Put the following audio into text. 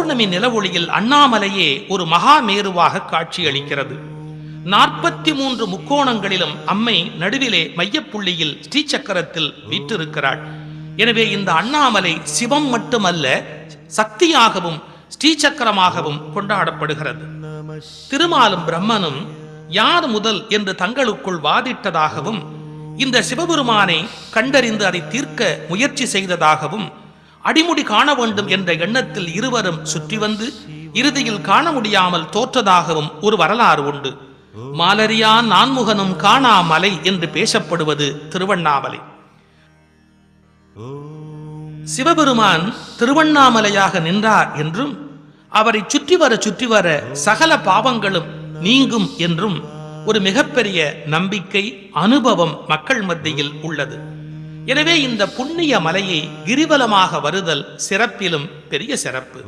பௌர்ணமி நிலவொளியில் அண்ணாமலையே ஒரு மகாமேருவாக காட்சியளிக்கிறது. 43 முக்கோணங்களிலும் அம்மை நடுவிலே மையப்புள்ளியில் ஸ்ரீசக்கரத்தில் வீற்றிருக்கிறாள். எனவே இந்த அண்ணாமலை சிவம் மட்டுமல்ல, சக்தியாகவும் ஸ்ரீசக்கரமாகவும் கொண்டாடப்படுகிறது. திருமாலும் பிரம்மனும் யார் முதல் என்று தங்களுக்குள் வாதிட்டதாகவும், இந்த சிவபெருமானை கண்டறிந்து அதை தீர்க்க முயற்சி செய்ததாகவும், அடிமுடி காண வேண்டும் என்ற எண்ணத்தில் இருவரும் சுற்றி வந்து இறுதியில் காண முடியாமல் தோற்றதாகவும் ஒரு வரலாறு உண்டு. மாலரியான் நான்முகனும் காணா மலை என்று பேசப்படுவது திருவண்ணாமலை. சிவபெருமான் திருவண்ணாமலையாக நின்றார் என்றும், அவரை சுற்றி வர சகல பாவங்களும் நீங்கும் என்றும் ஒரு மிகப்பெரிய நம்பிக்கை, அனுபவம் மக்கள் மத்தியில் உள்ளது. எனவே இந்த புண்ணிய மலையை கிரிவலமாக வருதல் சிறப்பிலும் பெரிய சிறப்பு.